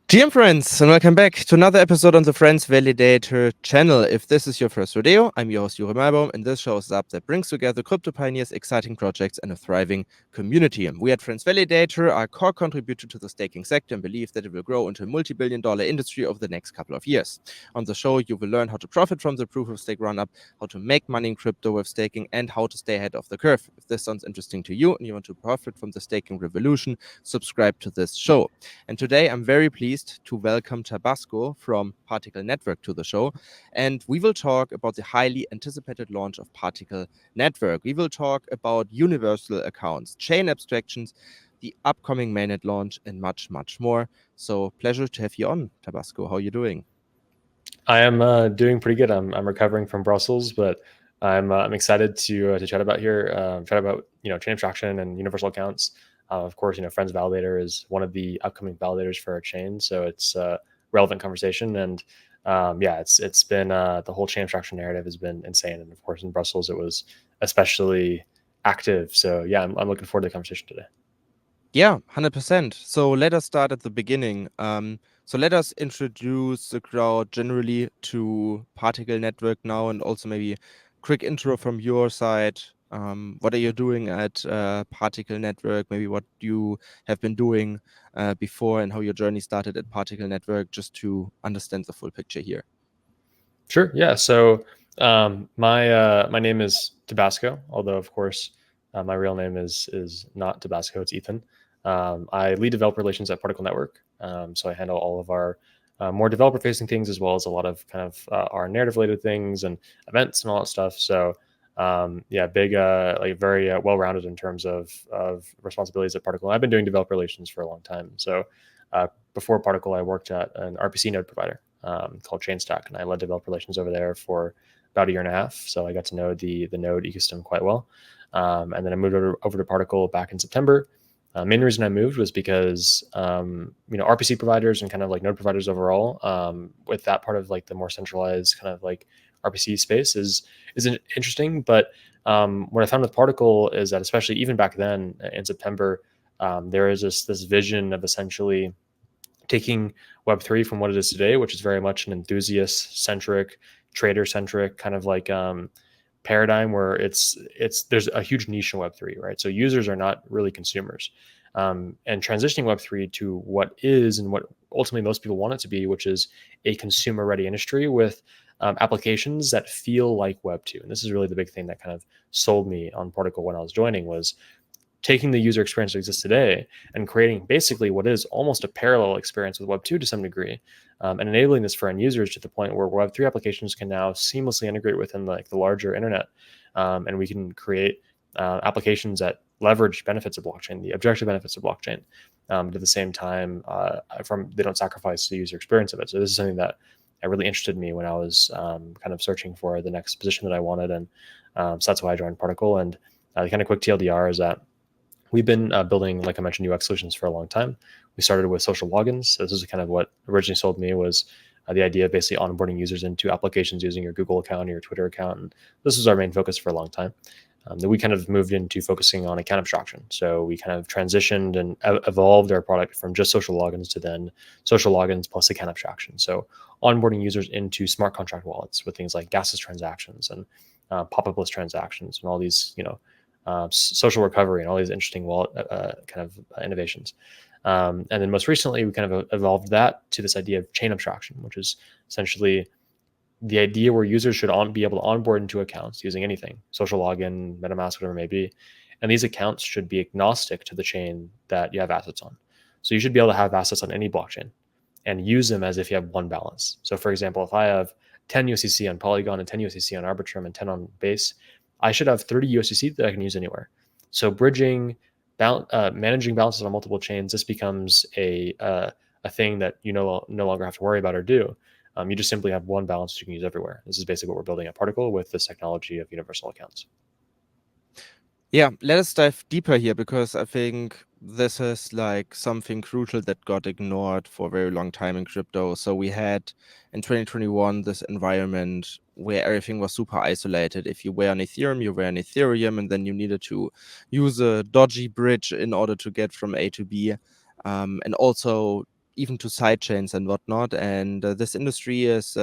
GM friends, and welcome back to another episode on the Friends Validator channel. If this is your first rodeo, I'm your host Jure Malbaum, and this show is up that brings together crypto pioneers, exciting projects, and a thriving community. We at Friends Validator are a core contributor to the staking sector and believe that it will grow into a multi-billion-dollar industry over the next couple of years. On the show, you will learn how to profit from the proof of stake run-up, how to make money in crypto with staking, and how to stay ahead of the curve. If this sounds interesting to you and you want to profit from the staking revolution, subscribe to this show. And today I'm very pleased to welcome Tabasco from Particle Network to the show. And we will talk about the highly anticipated launch of Particle Network. We will talk about universal accounts, chain abstractions, the upcoming mainnet launch, and much, much more. So pleasure to have you on, Tabasco. How are you doing? I am doing pretty good. I'm recovering from Brussels, but I'm excited to chat about here. Chat about chain abstraction and universal accounts. Of course, Friends Validator is one of the upcoming validators for our chain, so it's a relevant conversation. And yeah, it's been the whole chain abstraction narrative has been insane, and of course in Brussels it was especially active. So yeah, I'm looking forward to the conversation today. Yeah, 100%. So let us start at the beginning. So let us introduce the crowd generally to Particle Network now, and also maybe quick intro from your side. What are you doing at Particle Network? Maybe what you have been doing before and how your journey started at Particle Network, just to understand the full picture here. Sure. Yeah. So my name is Tabasco, although of course my real name is not Tabasco. It's Ethan. I lead developer relations at Particle Network. So I handle all of our more developer facing things, as well as a lot of kind of our narrative related things and events and all that stuff. So yeah, big like very well rounded in terms of responsibilities at Particle. I've been doing developer relations for a long time. So before Particle, I worked at an RPC node provider called ChainStack, and I led developer relations over there for about a year and a half. So I got to know the node ecosystem quite well. And then I moved over to Particle back in September. Main reason I moved was because RPC providers and kind of like node providers overall, with that part of like the more centralized kind of like RPC space is interesting. But what I found with Particle is that, especially even back then in September, there is this vision of essentially taking Web3 from what it is today, which is very much an enthusiast-centric, trader-centric kind of like paradigm where there's a huge niche in Web3, right? So users are not really consumers. And transitioning Web3 to what is and what ultimately most people want it to be, which is a consumer-ready industry with applications that feel like Web2. And this is really the big thing that kind of sold me on Particle when I was joining, was taking the user experience that exists today and creating basically what is almost a parallel experience with Web2 to some degree, and enabling this for end users to the point where Web3 applications can now seamlessly integrate within like the larger internet, and we can create applications that leverage benefits of blockchain, the objective benefits of blockchain, but at the same time, they don't sacrifice the user experience of it. So this is something that really interested me when I was kind of searching for the next position that I wanted, and so that's why I joined Particle. And the kind of quick TLDR is that we've been building, like I mentioned, UX solutions for a long time. We started with social logins. So this is kind of what originally sold me, was the idea of basically onboarding users into applications using your Google account or your Twitter account. And this was our main focus for a long time. Then we kind of moved into focusing on account abstraction. So we kind of transitioned and evolved our product from just social logins to then social logins plus account abstraction. So onboarding users into smart contract wallets with things like gasless transactions and pop-up-less transactions and all these, social recovery and all these interesting wallet kind of innovations. And then most recently, we kind of evolved that to this idea of chain abstraction, which is essentially the idea where users should be able to onboard into accounts using anything, social login, MetaMask, whatever it may be. And these accounts should be agnostic to the chain that you have assets on. So you should be able to have assets on any blockchain and use them as if you have one balance. So for example, if I have 10 USDC on Polygon and 10 USDC on Arbitrum and 10 on Base, I should have 30 USDC that I can use anywhere. So managing balances on multiple chains, this becomes a thing that you no longer have to worry about or do. You just simply have one balance that you can use everywhere. This is basically what we're building at Particle with this technology of universal accounts. Yeah, let us dive deeper here, because I think this is like something crucial that got ignored for a very long time in crypto. So we had in 2021 this environment where everything was super isolated. If you were on Ethereum, you were on Ethereum, and then you needed to use a dodgy bridge in order to get from A to B. And also, even to side chains and whatnot. And this industry is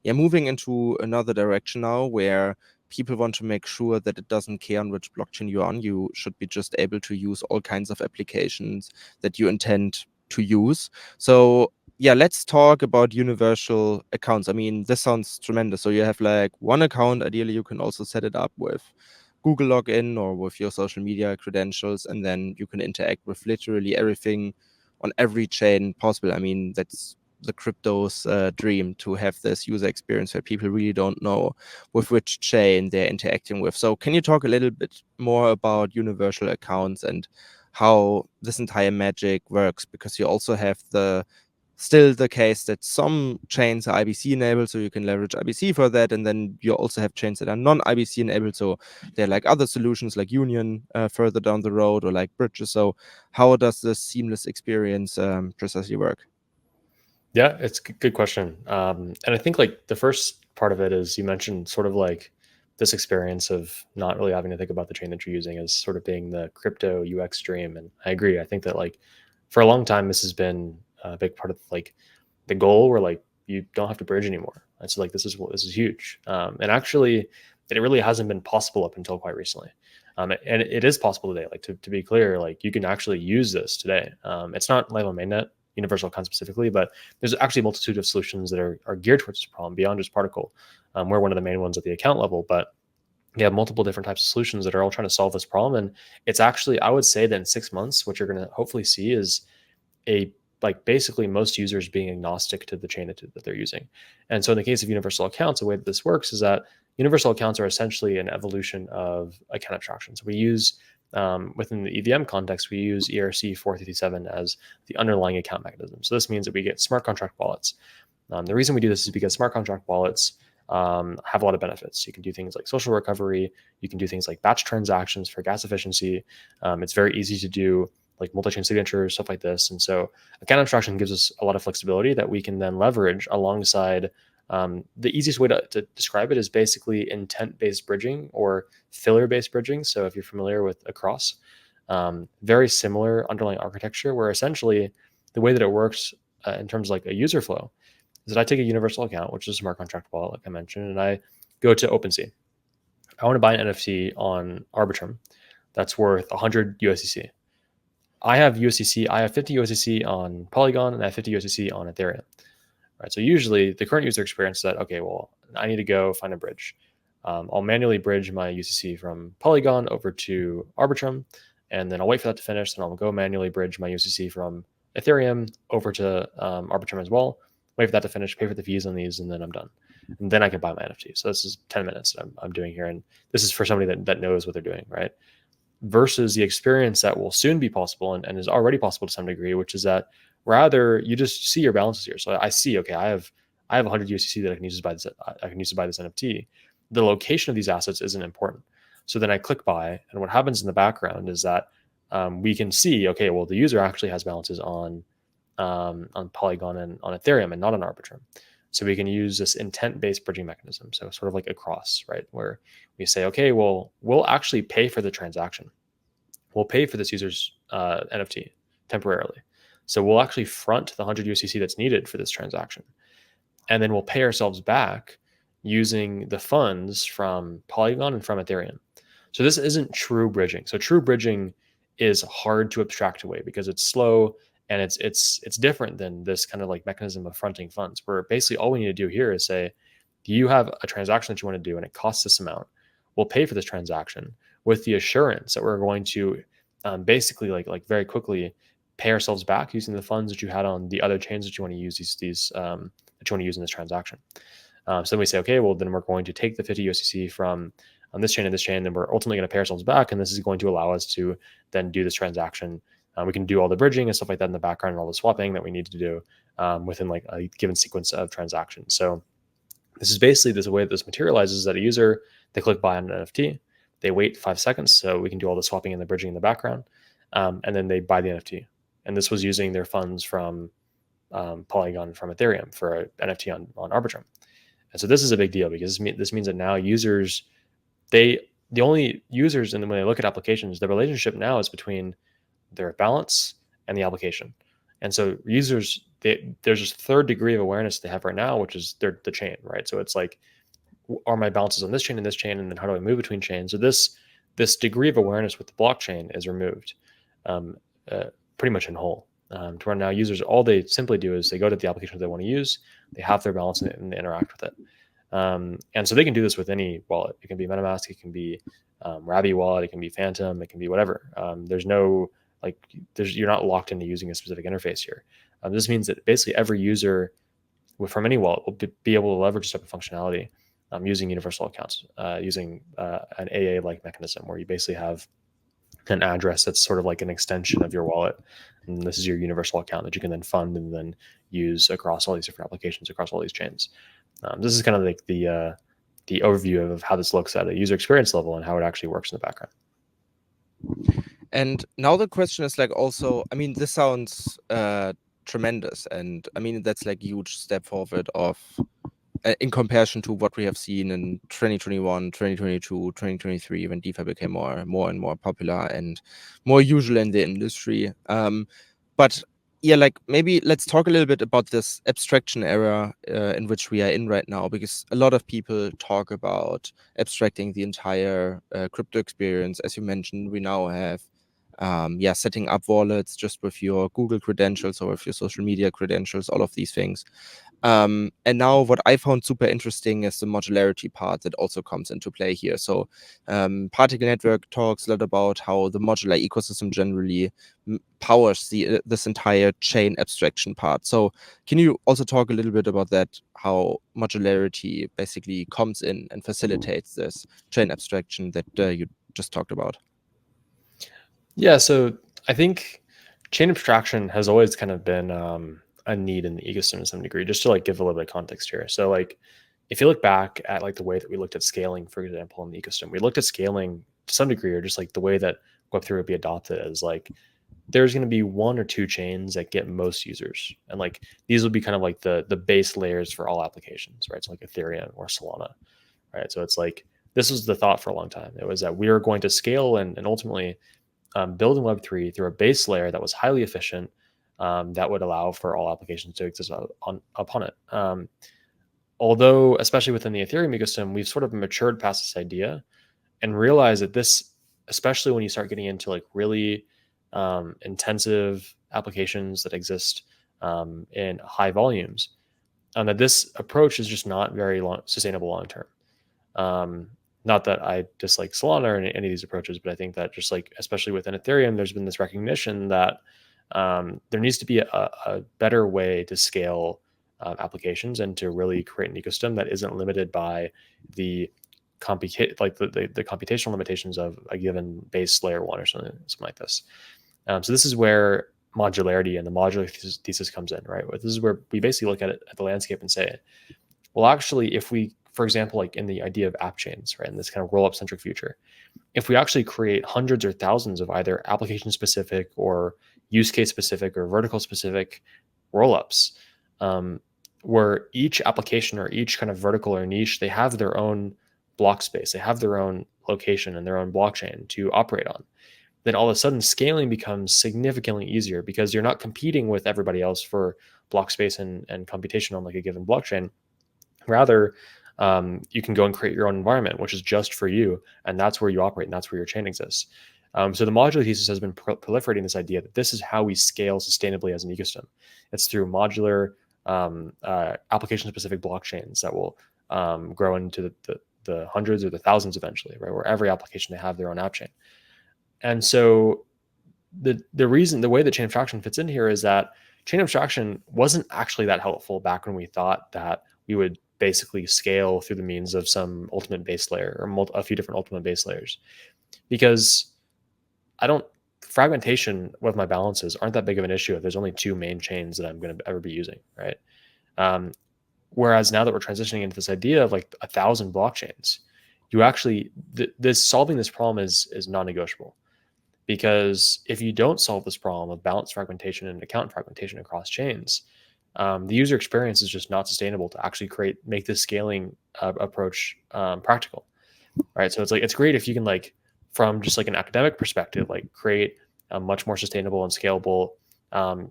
moving into another direction now, where people want to make sure that it doesn't care on which blockchain you're on. You should be just able to use all kinds of applications that you intend to use. So yeah, let's talk about universal accounts. I mean, this sounds tremendous. So you have like one account. Ideally, you can also set it up with Google login or with your social media credentials, and then you can interact with literally everything on every chain possible. I mean, that's the crypto's dream, to have this user experience where people really don't know with which chain they're interacting with. So can you talk a little bit more about universal accounts and how this entire magic works? Because you also have still the case that some chains are IBC enabled, so you can leverage IBC for that. And then you also have chains that are non-IBC enabled. So they're like other solutions like Union further down the road, or like bridges. So how does this seamless experience precisely work? Yeah, it's a good question. And I think like the first part of it is you mentioned sort of like this experience of not really having to think about the chain that you're using as sort of being the crypto UX dream. And I agree. I think that like for a long time, this has been a big part of like the goal where like you don't have to bridge anymore. It's like this is huge. And actually, it really hasn't been possible up until quite recently. And it is possible today. Like to be clear, like you can actually use this today. It's not live on mainnet, universal account specifically, but there's actually a multitude of solutions that are geared towards this problem beyond just Particle. We're one of the main ones at the account level, but you have multiple different types of solutions that are all trying to solve this problem. And it's actually, I would say that in 6 months, what you're going to hopefully see is a like basically most users being agnostic to the chain that they're using. And so in the case of universal accounts, the way that this works is that universal accounts are essentially an evolution of account abstraction. So we use within the EVM context, we use ERC 457 as the underlying account mechanism. So this means that we get smart contract wallets. The reason we do this is because smart contract wallets have a lot of benefits. You can do things like social recovery. You can do things like batch transactions for gas efficiency. It's very easy to do like multi-chain signatures, stuff like this. And so account abstraction gives us a lot of flexibility that we can then leverage alongside the easiest way to describe it is basically intent-based bridging or filler-based bridging. So if you're familiar with Across, very similar underlying architecture where essentially the way that it works in terms of like a user flow is that I take a universal account, which is a smart contract wallet, like I mentioned, and I go to OpenSea. I want to buy an NFT on Arbitrum that's worth 100 USDC. I have USDC. I have 50 USDC on Polygon, and I have 50 USDC on Ethereum. Right. So usually the current user experience is that, okay, well, I need to go find a bridge. I'll manually bridge my UCC from Polygon over to Arbitrum, and then I'll wait for that to finish. Then I'll go manually bridge my UCC from Ethereum over to Arbitrum as well. Wait for that to finish, pay for the fees on these, and then I'm done. And then I can buy my NFT. So this is 10 minutes that I'm doing here. And this is for somebody that knows what they're doing, right? Versus the experience that will soon be possible and is already possible to some degree, which is that rather you just see your balances here. So I see, okay, I have 100 USDC that I can use to buy this. I can use to buy this NFT. The location of these assets isn't important. So then I click buy, and what happens in the background is that we can see, okay, well, the user actually has balances on Polygon and on Ethereum and not on Arbitrum. So we can use this intent-based bridging mechanism. So sort of like Across, right? Where we say, okay, well, we'll actually pay for the transaction. We'll pay for this user's NFT temporarily. So we'll actually front the 100 USDC that's needed for this transaction. And then we'll pay ourselves back using the funds from Polygon and from Ethereum. So this isn't true bridging. So true bridging is hard to abstract away because it's slow and it's different than this kind of like mechanism of fronting funds, where basically all we need to do here is say, you have a transaction that you want to do and it costs this amount. We'll pay for this transaction with the assurance that we're going to basically like very quickly pay ourselves back using the funds that you had on the other chains that you want to use these that you want to use in this transaction. So then we say, okay, well, then we're going to take the 50 USDC from on this chain and this chain, and we're ultimately going to pay ourselves back. And this is going to allow us to then do this transaction. We can do all the bridging and stuff like that in the background and all the swapping that we need to do within like a given sequence of transactions. So this is basically the way that this materializes that a user, they click buy on an NFT, they wait 5 seconds so we can do all the swapping and the bridging in the background, and then they buy the NFT. And this was using their funds from Polygon, from Ethereum for an NFT on Arbitrum. And so this is a big deal because this means that now users, the only users, and when they look at applications, the relationship now is between their balance and the application. And so users, there's this third degree of awareness they have right now, which is the chain, right? So it's like, are my balances on this chain and this chain, and then how do I move between chains? So this degree of awareness with the blockchain is removed, um, pretty much in whole. To where now users, all they simply do is they go to the application they want to use, they have their balance in it, and they interact with it. And so they can do this with any wallet. It can be MetaMask, it can be Rabi wallet, it can be Phantom, it can be whatever. There's no you're not locked into using a specific interface here. This means that basically every user from any wallet will be able to leverage this type of functionality using universal accounts, using an AA-like mechanism where you basically have an address that's sort of like an extension of your wallet. And this is your universal account that you can then fund and then use across all these different applications, across all these chains. This is kind of like the overview of how this looks at a user experience level and how it actually works in the background. And now the question is like also, I mean, this sounds tremendous. And I mean, that's like a huge step forward of in comparison to what we have seen in 2021, 2022, 2023, when DeFi became more and more popular and more usual in the industry. But yeah, like maybe let's talk a little bit about this abstraction era in which we are in right now, because a lot of people talk about abstracting the entire crypto experience. As you mentioned, we now have setting up wallets just with your Google credentials or with your social media credentials, all of these things. And now what I found super interesting is the modularity part that also comes into play here. So Particle Network talks a lot about how the modular ecosystem generally powers this entire chain abstraction part. So can you also talk a little bit about that, how modularity basically comes in and facilitates this chain abstraction that you just talked about? Yeah, so I think chain abstraction has always kind of been a need in the ecosystem to some degree, just to like give a little bit of context here. So like if you look back at like the way that we looked at scaling, for example, in the ecosystem, we looked at scaling to some degree, or just like the way that Web3 would be adopted as like there's going to be one or two chains that get most users, and like these will be kind of like the base layers for all applications, right? So like Ethereum or Solana, right? So it's like this was the thought for a long time. It was that we were going to scale and ultimately build in Web3 through a base layer that was highly efficient, that would allow for all applications to exist upon it. Although, especially within the Ethereum ecosystem, we've sort of matured past this idea and realized that this, especially when you start getting into like really intensive applications that exist in high volumes, that this approach is just not very sustainable long term. Not that I dislike Solana or any of these approaches, but I think that just like, especially within Ethereum, there's been this recognition that there needs to be a better way to scale applications and to really create an ecosystem that isn't limited by the the computational limitations of a given base layer one or something like this. So this is where modularity and the modular thesis comes in, right? This is where we basically look at it at the landscape and say, well, actually, if we, for example, like in the idea of app chains, right, in this kind of roll-up centric future, if we actually create hundreds or thousands of either application specific or use case specific or vertical specific roll-ups, where each application or each kind of vertical or niche, they have their own block space, they have their own location and their own blockchain to operate on, then all of a sudden scaling becomes significantly easier because you're not competing with everybody else for block space and computation on like a given blockchain. Rather, you can go and create your own environment, which is just for you, and that's where you operate, and that's where your chain exists. So the modular thesis has been proliferating this idea that this is how we scale sustainably as an ecosystem. It's through modular application-specific blockchains that will grow into the hundreds or the thousands eventually, right? Where every application they have their own app chain. And so the way that chain abstraction fits in here is that chain abstraction wasn't actually that helpful back when we thought that we would basically scale through the means of some ultimate base layer or a few different ultimate base layers, because fragmentation with my balances aren't that big of an issue if there's only two main chains that I'm going to ever be using, right? Whereas now that we're transitioning into this idea of like 1,000 blockchains, you actually solving this problem is non-negotiable. Because if you don't solve this problem of balance fragmentation and account fragmentation across chains, the user experience is just not sustainable to actually make this scaling approach practical, right? So it's great if you can like, from just like an academic perspective, like create a much more sustainable and scalable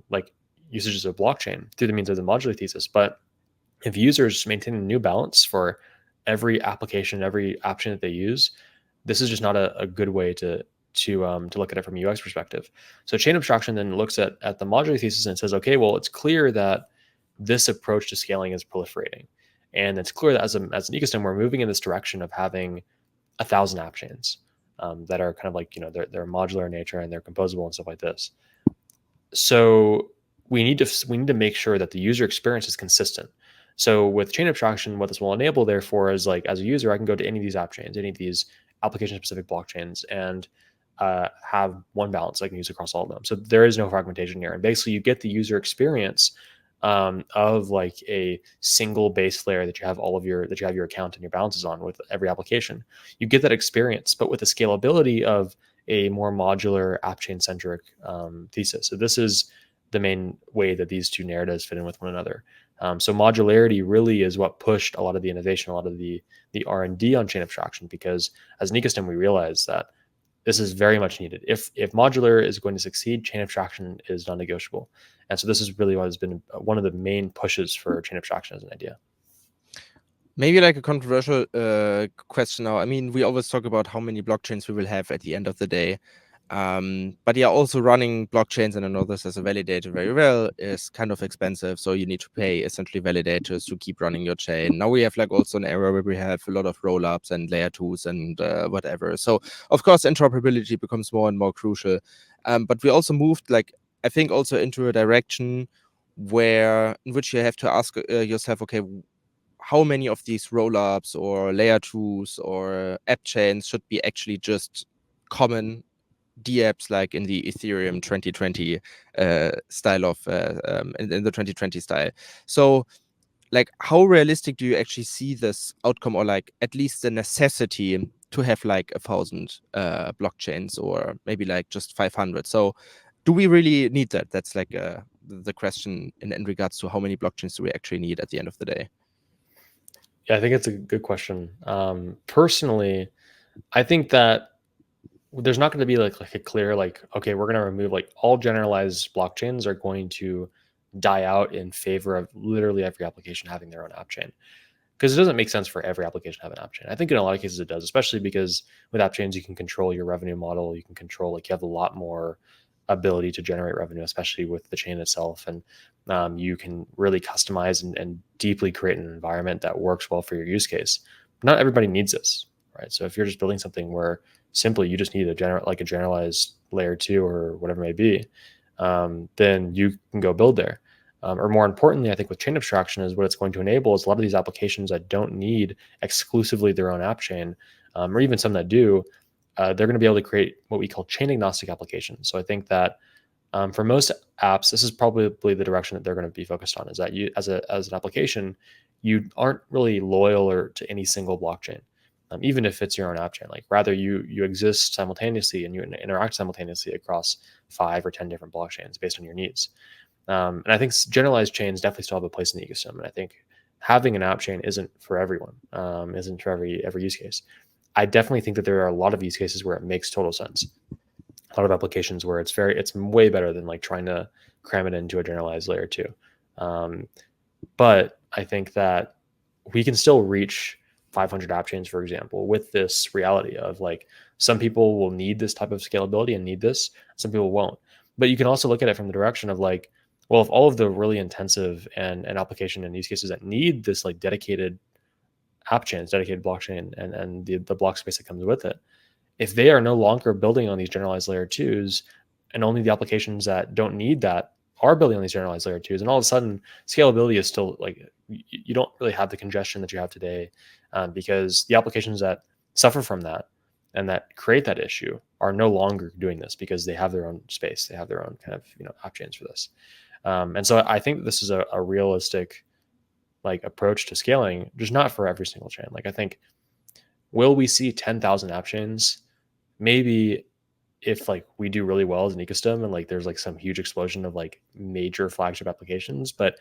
like usages of blockchain through the means of the modular thesis. But if users maintain a new balance for every application, every option that they use, this is just not a good way to look at it from a UX perspective. So chain abstraction then looks at the modular thesis and says, okay, well, it's clear that this approach to scaling is proliferating. And it's clear that as an ecosystem, we're moving in this direction of having 1,000 app chains that are kind of like, they're modular in nature and they're composable and stuff like this. So we need to make sure that the user experience is consistent. So with chain abstraction, what this will enable, therefore, is like as a user, I can go to any of these app chains, any of these application-specific blockchains, and have one balance I can use across all of them. So there is no fragmentation here, and basically you get the user experience of like a single base layer that you have your account and your balances on with every application. You get that experience, but with the scalability of a more modular app chain centric thesis. So this is the main way that these two narratives fit in with one another. So modularity really is what pushed a lot of the innovation, a lot of the R&D on chain abstraction, because as an ecosystem, we realize that this is very much needed. If modular is going to succeed, chain abstraction is non-negotiable. And so this is really what has been one of the main pushes for chain abstraction as an idea. Maybe like a controversial question now. I mean, we always talk about how many blockchains we will have at the end of the day. But yeah, also running blockchains, and I know this as a validator very well, is kind of expensive. So you need to pay essentially validators to keep running your chain. Now we have like also an era where we have a lot of rollups and layer twos and whatever. So of course, interoperability becomes more and more crucial. But we also moved, like, I think also into a direction in which you have to ask yourself, okay, how many of these rollups or layer twos or app chains should be actually just common dApps, like in the Ethereum 2020 style of in the 2020 style. So like, how realistic do you actually see this outcome, or like at least the necessity to have like 1,000 blockchains, or maybe like just 500? So do we really need that? That's like the question in regards to how many blockchains do we actually need at the end of the day? Yeah, I think it's a good question. Personally, I think that there's not going to be like a clear like, okay, we're going to remove like all generalized blockchains are going to die out in favor of literally every application having their own app chain, because it doesn't make sense for every application to have an app chain. I think in a lot of cases it does, especially because with app chains you can control your revenue model, you can control, like, you have a lot more ability to generate revenue, especially with the chain itself, and you can really customize and deeply create an environment that works well for your use case. Not everybody needs this, right? So if you're just building something where simply you just need a generalized layer 2 or whatever it may be, then you can go build there. Or more importantly, I think with chain abstraction is what it's going to enable is a lot of these applications that don't need exclusively their own app chain, or even some that do, they're going to be able to create what we call chain agnostic applications. So I think that for most apps, this is probably the direction that they're going to be focused on, is that you, as an application, you aren't really loyal or to any single blockchain, even if it's your own app chain. Like, rather you exist simultaneously and you interact simultaneously across 5 or 10 different blockchains based on your needs. And I think generalized chains definitely still have a place in the ecosystem. And I think having an app chain isn't for everyone, isn't for every use case. I definitely think that there are a lot of use cases where it makes total sense. A lot of applications where it's way better than like trying to cram it into a generalized layer 2. But I think that we can still reach 500 app chains, for example, with this reality of like, some people will need this type of scalability and need this, some people won't. But you can also look at it from the direction of like, well, if all of the really intensive and application and use cases that need this like dedicated app chains, dedicated blockchain, and the block space that comes with it, if they are no longer building on these generalized layer 2s, and only the applications that don't need that are building on these generalized layer 2s, and all of a sudden scalability is still like, you don't really have the congestion that you have today, because the applications that suffer from that and that create that issue are no longer doing this because they have their own space, they have their own kind of app chains for this. And so I think this is a realistic like approach to scaling, just not for every single chain. Like, I think, will we see 10,000 app chains? Maybe, if like we do really well as an ecosystem and like there's like some huge explosion of like major flagship applications. But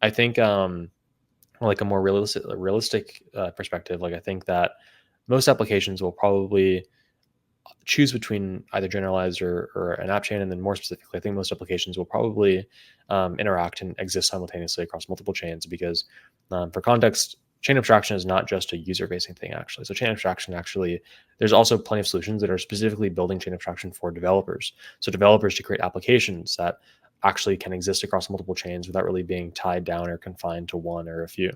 I think like a more realistic perspective, like I think that most applications will probably choose between either generalized or an app chain. And then more specifically, I think most applications will probably interact and exist simultaneously across multiple chains because for context, chain abstraction is not just a user-facing thing, actually. So chain abstraction, actually, there's also plenty of solutions that are specifically building chain abstraction for developers. So developers to create applications that actually can exist across multiple chains without really being tied down or confined to one or a few.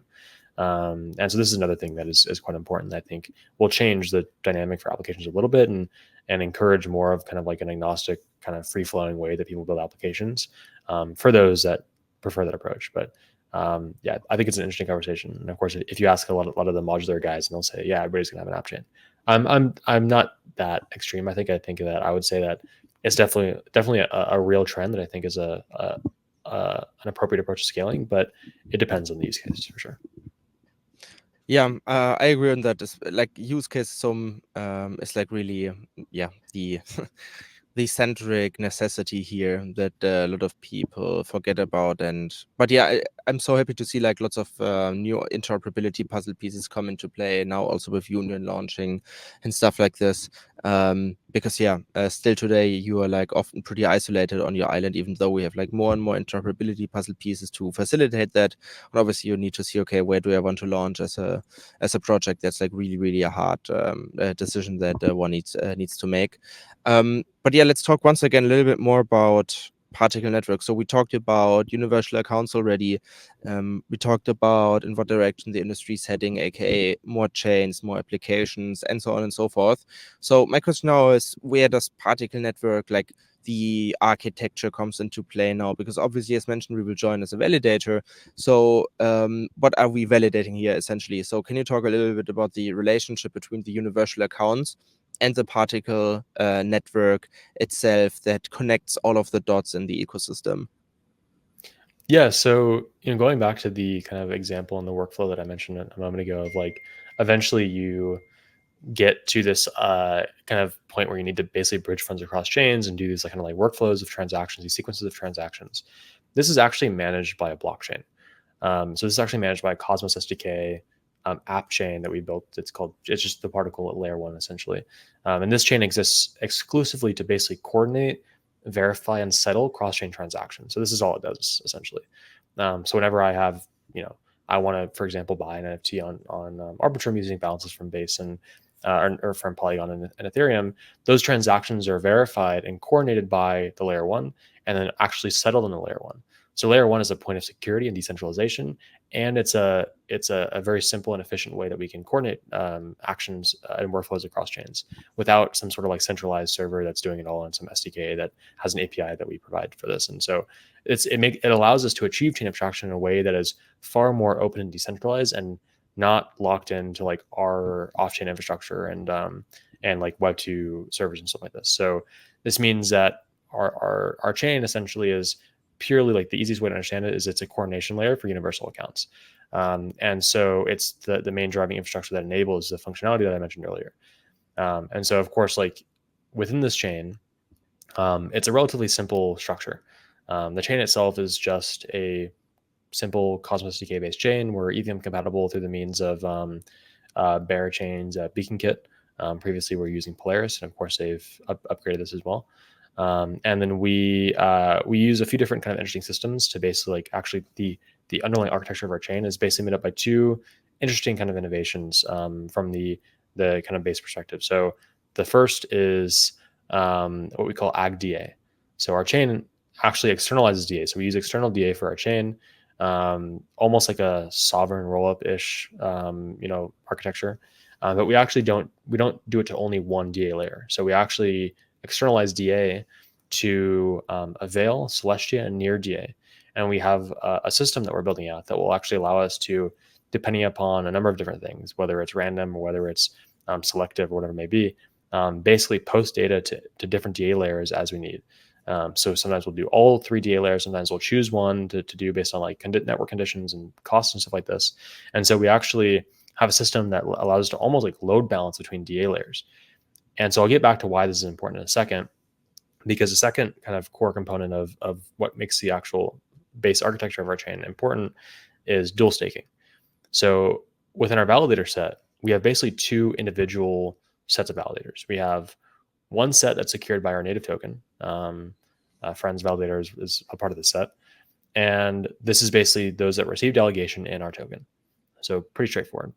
And so this is another thing that is quite important that I think will change the dynamic for applications a little bit and encourage more of kind of like an agnostic kind of free-flowing way that people build applications for those that prefer that approach. But yeah, I think it's an interesting conversation. And of course, if you ask a lot of the modular guys, and they'll say, yeah, everybody's gonna have an app chain. I'm not that extreme. I think that I would say that it's definitely a real trend that I think is an appropriate approach to scaling, but it depends on the use cases for sure. Yeah, I agree on that. It's like use case some is like really the the centric necessity here that a lot of people forget about. And but yeah, I'm so happy to see like lots of new interoperability puzzle pieces come into play now, also with Union launching and stuff like this. Because yeah, still today you are like often pretty isolated on your island, even though we have like more and more interoperability puzzle pieces to facilitate that. And obviously you need to see, okay, where do I want to launch as a project? That's like really a hard decision that one needs to make. But yeah, let's talk once again a little bit more about particle networks. So we talked about universal accounts already. We talked about in what direction the industry is heading, aka more chains, more applications, and so on and so forth. So my question now is, where does particle network, like the architecture, comes into play now? Because obviously, as mentioned, we will join as a validator. So what are we validating here essentially? So can you talk a little bit about the relationship between the universal accounts and the particle network itself that connects all of the dots in the ecosystem? Yeah, so going back to the kind of example in the workflow that I mentioned a moment ago of like eventually you get to this kind of point where you need to basically bridge funds across chains and do these like kind of like workflows of transactions, these sequences of transactions. This is actually managed by a blockchain. So this is actually managed by a Cosmos SDK app chain that we built. It's just the particle at layer one essentially. And this chain exists exclusively to basically coordinate, verify, and settle cross-chain transactions. So this is all it does essentially. So whenever I have, I want to, for example, buy an NFT on Arbitrum using balances from Base and or from Polygon and Ethereum, those transactions are verified and coordinated by the layer one, and then actually settled in the layer one. So layer one is a point of security and decentralization, and it's a very simple and efficient way that we can coordinate actions and workflows across chains without some sort of like centralized server that's doing it all on some SDK that has an API that we provide for this. And so it allows us to achieve chain abstraction in a way that is far more open and decentralized and not locked into like our off-chain infrastructure and like Web2 servers and stuff like this. So this means that our chain essentially is purely like the easiest way to understand it is it's a coordination layer for universal accounts. And so it's the main driving infrastructure that enables the functionality that I mentioned earlier. And so of course, like within this chain, it's a relatively simple structure. The chain itself is just a simple Cosmos SDK based chain. We're EVM compatible through the means of Berachain's Beacon Kit. Previously, we were using Polaris, and of course, they've upgraded this as well. And then we use a few different kind of interesting systems to basically like actually the underlying architecture of our chain is basically made up by two interesting kind of innovations from the kind of base perspective. So the first is what we call AgDA. So our chain actually externalizes DA. So we use external DA for our chain, almost like a sovereign rollup ish, architecture. But we actually don't do it to only one DA layer. So we actually externalize DA to Avail, Celestia, and Near DA. And we have a system that we're building out that will actually allow us to, depending upon a number of different things, whether it's random or whether it's selective or whatever it may be, basically post data to different DA layers as we need. So sometimes we'll do all 3 DA layers. Sometimes we'll choose one to do based on like network conditions and costs and stuff like this. And so we actually have a system that allows us to almost like load balance between DA layers. And so I'll get back to why this is important in a second, because the second kind of core component of what makes the actual base architecture of our chain important is dual staking. So within our validator set, we have basically 2 individual sets of validators. We have one set that's secured by our native token. Friends validator is a part of the set. And this is basically those that receive delegation in our token. So pretty straightforward.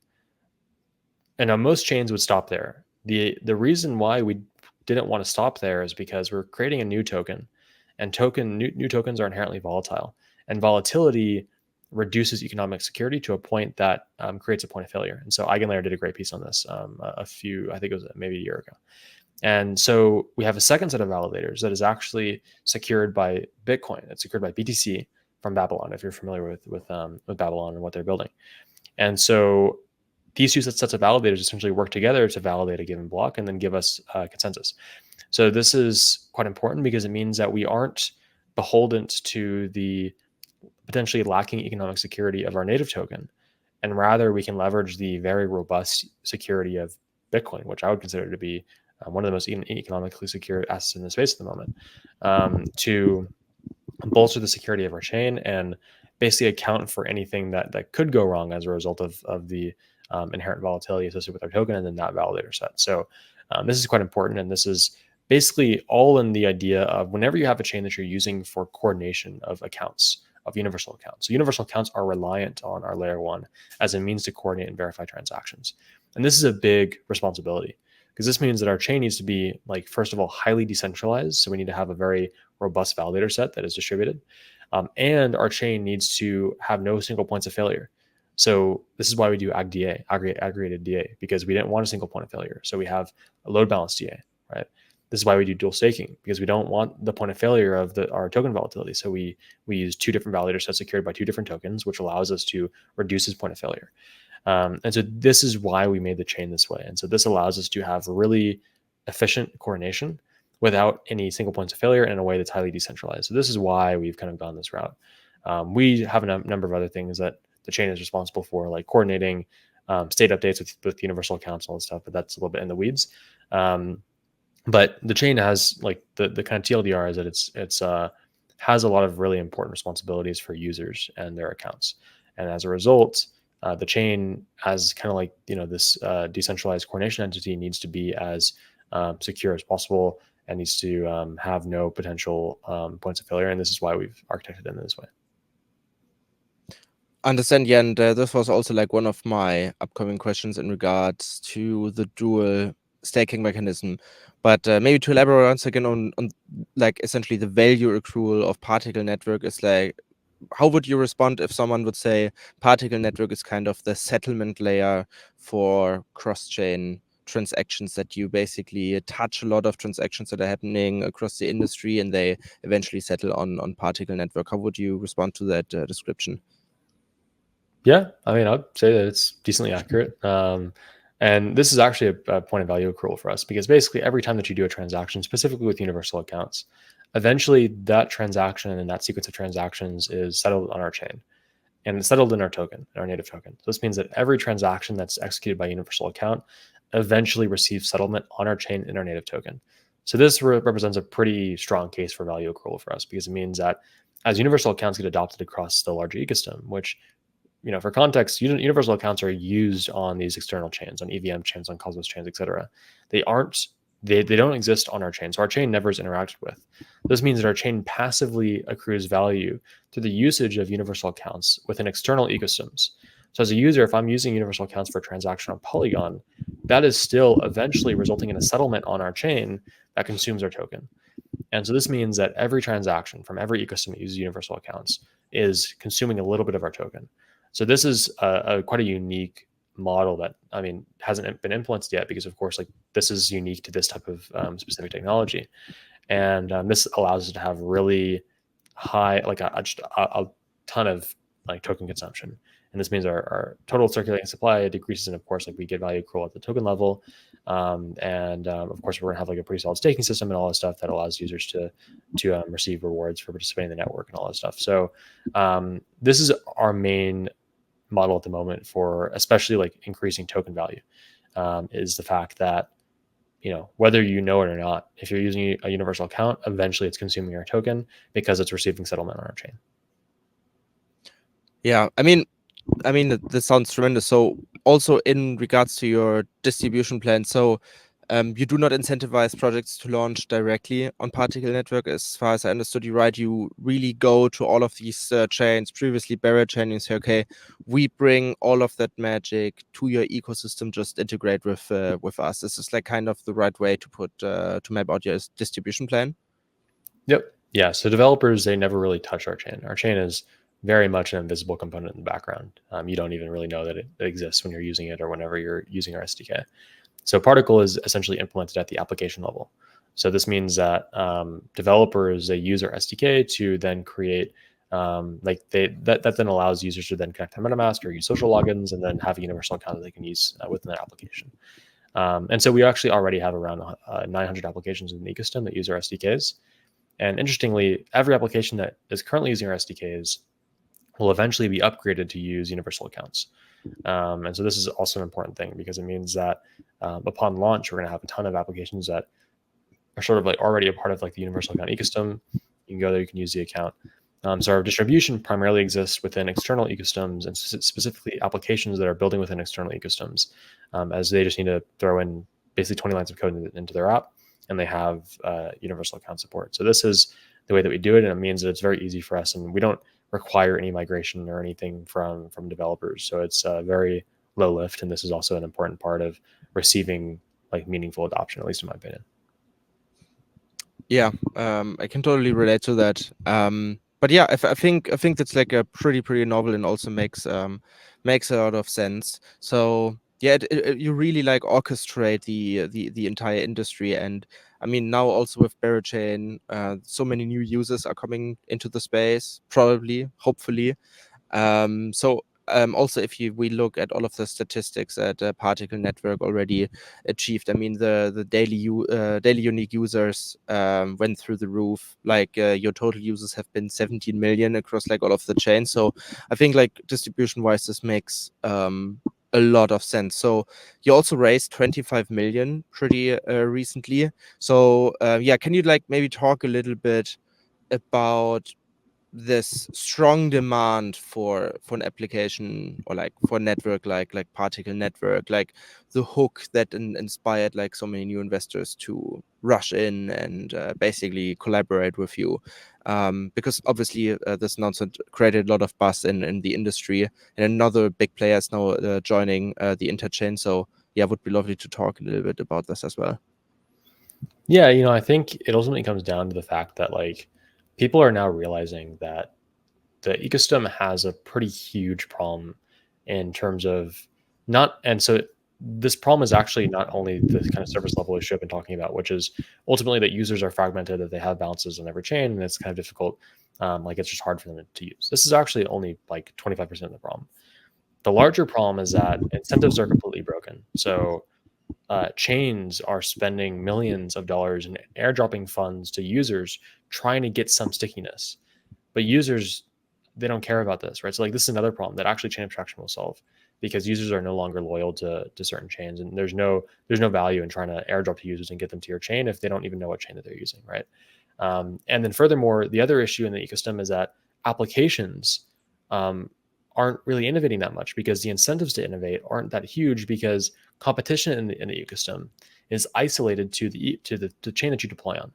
And now most chains would stop there. The reason why we didn't want to stop there is because we're creating a new token, and new tokens are inherently volatile, and volatility reduces economic security to a point that creates a point of failure. And so Eigenlayer did a great piece on this I think it was maybe a year ago. And so we have a second set of validators that is actually secured by Bitcoin. It's secured by BTC from Babylon, if you're familiar with Babylon and what they're building. And so these two sets of validators essentially work together to validate a given block and then give us consensus. So this is quite important because it means that we aren't beholden to the potentially lacking economic security of our native token, and rather we can leverage the very robust security of Bitcoin, which I would consider to be one of the most economically secure assets in the space at the moment, to bolster the security of our chain and basically account for anything that could go wrong as a result of the inherent volatility associated with our token and then that validator set. So this is quite important, and this is basically all in the idea of whenever you have a chain that you're using for coordination of accounts, of universal accounts. So universal accounts are reliant on our layer one as a means to coordinate and verify transactions. And this is a big responsibility because this means that our chain needs to be, like, first of all, highly decentralized. So we need to have a very robust validator set that is distributed. And our chain needs to have no single points of failure. So this is why we do AgDA, aggregated DA, because we didn't want a single point of failure. So we have a load balance DA, right? This is why we do dual staking, because we don't want the point of failure of our token volatility. So we use two different validator sets secured by two different tokens, which allows us to reduce this point of failure. And so this is why we made the chain this way. And so this allows us to have really efficient coordination without any single points of failure in a way that's highly decentralized. So this is why we've kind of gone this route. We have a number of other things that the chain is responsible for, like coordinating state updates with universal accounts and all this stuff, but that's a little bit in the weeds. But the chain has, like, the kind of TLDR is that it's has a lot of really important responsibilities for users and their accounts. And as a result, the chain, as kind of like, this decentralized coordination entity, needs to be as secure as possible and needs to have no potential points of failure. And this is why we've architected it in this way. Understand, yeah, and this was also like one of my upcoming questions in regards to the dual staking mechanism. But maybe to elaborate once again on like essentially the value accrual of Particle Network is like, how would you respond if someone would say Particle Network is kind of the settlement layer for cross-chain transactions, that you basically touch a lot of transactions that are happening across the industry and they eventually settle on Particle Network? How would you respond to that description? Yeah, I mean, I'd say that it's decently accurate. And this is actually a point of value accrual for us, because basically every time that you do a transaction, specifically with universal accounts, eventually that transaction and that sequence of transactions is settled on our chain, and it's settled in our token, in our native token. So this means that every transaction that's executed by a universal account eventually receives settlement on our chain in our native token. So this represents a pretty strong case for value accrual for us, because it means that as universal accounts get adopted across the larger ecosystem, which, for context, universal accounts are used on these external chains, on EVM chains, on Cosmos chains, etc. They don't exist on our chain. So our chain never is interacted with. This means that our chain passively accrues value through the usage of universal accounts within external ecosystems. So as a user, if I'm using universal accounts for a transaction on Polygon, that is still eventually resulting in a settlement on our chain that consumes our token. And so this means that every transaction from every ecosystem that uses universal accounts is consuming a little bit of our token. So this is quite a unique model that, I mean, hasn't been implemented yet, because of course, like, this is unique to this type of specific technology. And this allows us to have really high, like just a ton of like token consumption. And this means our total circulating supply decreases. And of course, like, we get value accrual at the token level. Of course, we're gonna have like a pretty solid staking system and all that stuff that allows users to receive rewards for participating in the network and all that stuff. So this is our main model at the moment for especially like increasing token value, is the fact that, whether you know it or not, if you're using a universal account, eventually it's consuming your token because it's receiving settlement on our chain. Yeah, I mean, this sounds tremendous. So also in regards to your distribution plan, so You do not incentivize projects to launch directly on Particle Network, as far as I understood you right. You really go to all of these chains, previously Berachain, and say, okay, we bring all of that magic to your ecosystem, just integrate with us. This is like kind of the right way to put to map out your distribution plan. Yep. Yeah. So developers, they never really touch our chain. Our chain is very much an invisible component in the background. You don't even really know that it exists when you're using it or whenever you're using our SDK. So Particle is essentially implemented at the application level. So this means that developers, they use our SDK to then create that then allows users to then connect to MetaMask or use social logins and then have a universal account that they can use within their application. And so we actually already have around 900 applications in the ecosystem that use our SDKs. And interestingly, every application that is currently using our SDKs will eventually be upgraded to use universal accounts. And so this is also an important thing because it means that upon launch, we're going to have a ton of applications that are sort of like already a part of like the universal account ecosystem. You can go there, you can use the account. So our distribution primarily exists within external ecosystems and specifically applications that are building within external ecosystems, as they just need to throw in basically 20 lines of code into their app, and they have universal account support. So this is the way that we do it, and it means that it's very easy for us, and we don't require any migration or anything from developers. So it's very low lift, and this is also an important part of receiving like meaningful adoption, at least in my opinion. Yeah, I can totally relate to that. But yeah, I think that's like a pretty novel and also makes a lot of sense. So yeah, you really like orchestrate the entire industry, and I mean now also with Berachain, so many new users are coming into the space, probably, hopefully. So also, if we look at all of the statistics that Particle Network already achieved, I mean the daily unique users went through the roof. Like your total users have been 17 million across like all of the chains. So I think like distribution wise, this makes a lot of sense. So you also raised 25 million pretty recently. So yeah, can you like maybe talk a little bit about this strong demand for an application or like for a network like Particle Network, like the hook that inspired like so many new investors to rush in and basically collaborate with you, because obviously this announcement created a lot of buzz in the industry, and another big player is now joining the interchain. So yeah, would be lovely to talk a little bit about this as well. Yeah, I think it ultimately comes down to the fact that like people are now realizing that the ecosystem has a pretty huge problem in terms of not, and so this problem is actually not only the kind of surface level issue I've been talking about, which is ultimately that users are fragmented, that they have balances on every chain, and it's kind of difficult. Like it's just hard for them to use. This is actually only like 25% of the problem. The larger problem is that incentives are completely broken. So chains are spending millions of dollars in airdropping funds to users trying to get some stickiness, but users, they don't care about this, right? So like this is another problem that actually chain abstraction will solve, because users are no longer loyal to certain chains, and there's no value in trying to airdrop to users and get them to your chain if they don't even know what chain that they're using, right? And then furthermore, the other issue in the ecosystem is that applications aren't really innovating that much because the incentives to innovate aren't that huge, because competition in the ecosystem is isolated to the chain that you deploy on.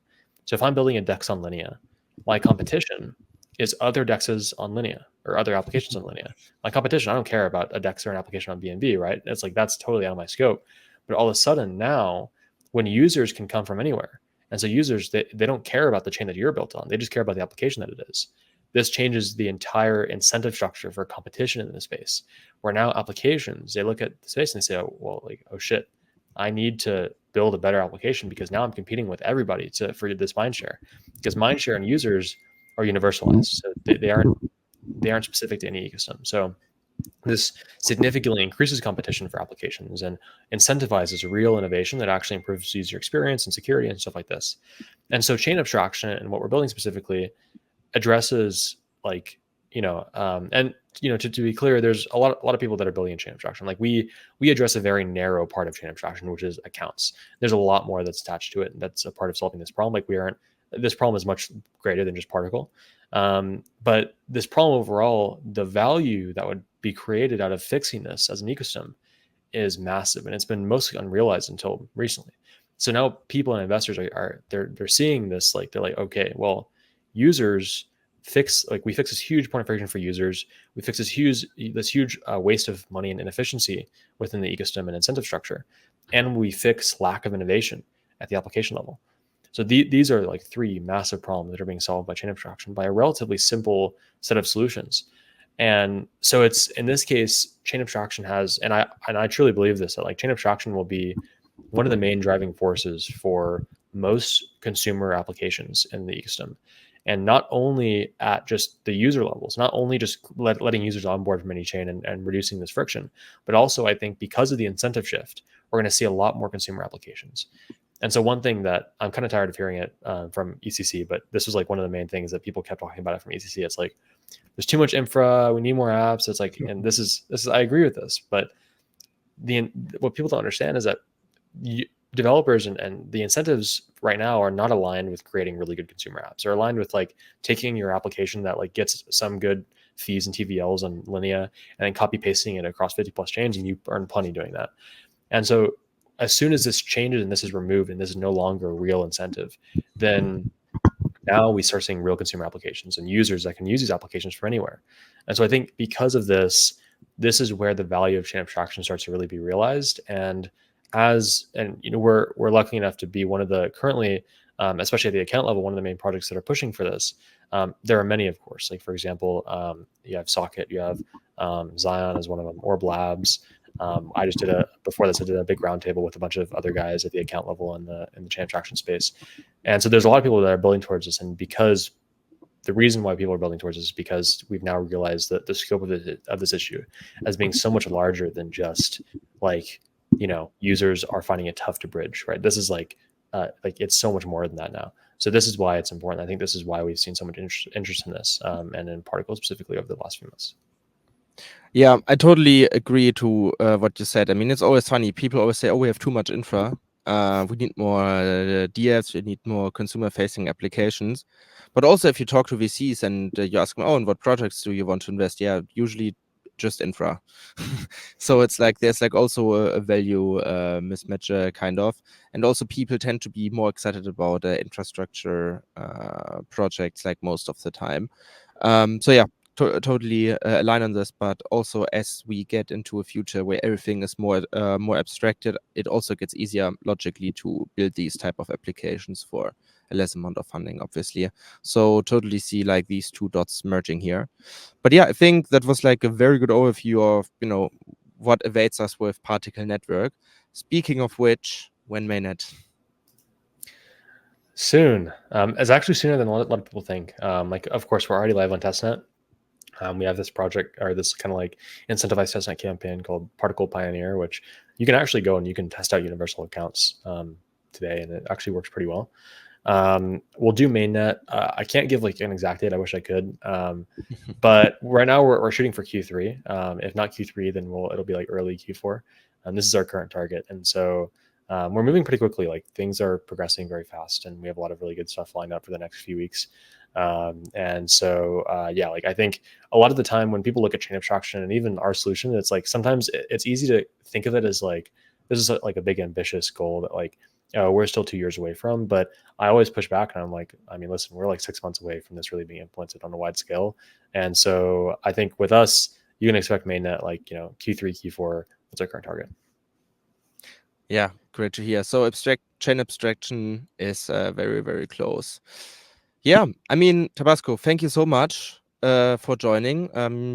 So if I'm building a DEX on Linea, my competition is other DEXs on Linea or other applications on Linea. My competition, I don't care about a DEX or an application on BNB, right? It's like that's totally out of my scope. But all of a sudden now, when users can come from anywhere, and so users, they don't care about the chain that you're built on, they just care about the application that it is. This changes the entire incentive structure for competition in the space, where now applications, they look at the space and they say, oh, well, like, oh shit, I need to build a better application because now I'm competing with everybody for this mindshare, because mindshare and users are universalized. So they aren't specific to any ecosystem. So this significantly increases competition for applications and incentivizes real innovation that actually improves user experience and security and stuff like this. And so chain abstraction and what we're building specifically addresses like, and to be clear, there's a lot of people that are building chain abstraction. Like we address a very narrow part of chain abstraction, which is accounts. There's a lot more that's attached to it, and that's a part of solving this problem. Like this problem is much greater than just particle. But this problem overall, the value that would be created out of fixing this as an ecosystem is massive, and it's been mostly unrealized until recently. So now people and investors they're seeing this, like they're like, okay, well, users we fix this huge point of friction for users. We fix this huge waste of money and inefficiency within the ecosystem and incentive structure, and we fix lack of innovation at the application level. So these are like three massive problems that are being solved by chain abstraction by a relatively simple set of solutions. And so it's, in this case, chain abstraction has, and I truly believe this, that like chain abstraction will be one of the main driving forces for most consumer applications in the ecosystem. And not only at just the user levels, not only just letting users onboard from any chain and reducing this friction, but also I think because of the incentive shift, we're going to see a lot more consumer applications. And so one thing that I'm kind of tired of hearing it from ECC, but this was like one of the main things that people kept talking about it from ECC. It's like, there's too much infra. We need more apps. It's like, and this is, I agree with this, but what people don't understand is that developers and the incentives right now are not aligned with creating really good consumer apps. They're aligned with like taking your application that like gets some good fees and TVLs on Linea and then copy pasting it across 50 plus chains, and you earn plenty doing that. And so as soon as this changes and this is removed and this is no longer a real incentive, then now we start seeing real consumer applications and users that can use these applications from anywhere. And so I think because of this, this is where the value of chain abstraction starts to really be realized. And we're lucky enough to be one of the currently, especially at the account level, one of the main projects that are pushing for this. There are many, of course, like for example, you have Socket, you have Zion as one of them, Orb Labs. I just before this, I did a big roundtable with a bunch of other guys at the account level in the chain abstraction space. And so there's a lot of people that are building towards this. And because the reason why people are building towards this is because we've now realized that the scope of this issue as being so much larger than just like, users are finding it tough to bridge, right? This is like it's so much more than that now. So this is why it's important. I think this is why we've seen so much interest in this and in Particle specifically over the last few months. Yeah, I totally agree to what you said. I mean, it's always funny. People always say, oh, we have too much infra. We need more dApps. We need more consumer-facing applications. But also, if you talk to VCs and you ask them, oh, and what projects do you want to invest? Yeah, usually just infra. So it's like there's like also a value mismatch kind of. And also people tend to be more excited about infrastructure projects like most of the time. So yeah, totally align on this, but also as we get into a future where everything is more abstracted, it also gets easier logically to build these type of applications for a less amount of funding, obviously. So totally see like these two dots merging here. But yeah, I think that was like a very good overview of what awaits us with Particle Network. Speaking of which, when mainnet? Soon. It's actually sooner than a lot of people think. Like, of course, we're already live on testnet. We have this project or this kind of like incentivized testnet campaign called Particle Pioneer, which you can actually go and you can test out universal accounts today, and it actually works pretty well. We'll do mainnet. I can't give like an exact date. I wish I could. But right now we're shooting for Q3. If not Q3, then it'll be like early Q4. This is our current target, and so we're moving pretty quickly. Like things are progressing very fast, and we have a lot of really good stuff lined up for the next few weeks. And so yeah, like I think a lot of the time when people look at chain abstraction and even our solution, it's like sometimes it's easy to think of it as like this is like a big ambitious goal that like we're still 2 years away from. But I always push back and I'm like, I mean, listen, we're like 6 months away from this really being implemented on a wide scale. And so I think with us, you can expect mainnet like, Q3, Q4, that's our current target. Yeah, great to hear. So chain abstraction is very, very close. Yeah, I mean, Tabasco, thank you so much for joining.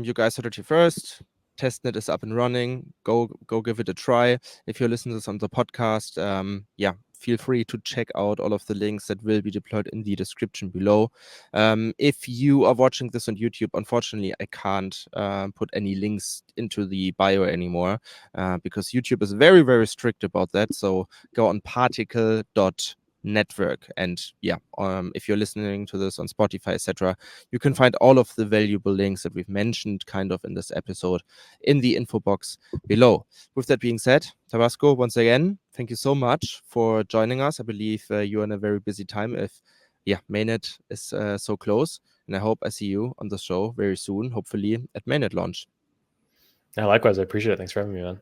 You guys heard it first. Testnet is up and running. Go give it a try. If you're listening to this on the podcast, yeah, feel free to check out all of the links that will be deployed in the description below. If you are watching this on YouTube, unfortunately, I can't put any links into the bio anymore because YouTube is very, very strict about that. So go on particle.network, and yeah, if you're listening to this on Spotify, etc., you can find all of the valuable links that we've mentioned kind of in this episode in the info box below. With that being said, Tabasco, once again, thank you so much for joining us. I believe you're in a very busy time if mainnet is so close, and I hope I see you on the show very soon, hopefully at mainnet launch. Yeah, likewise, I appreciate it. Thanks for having me, man.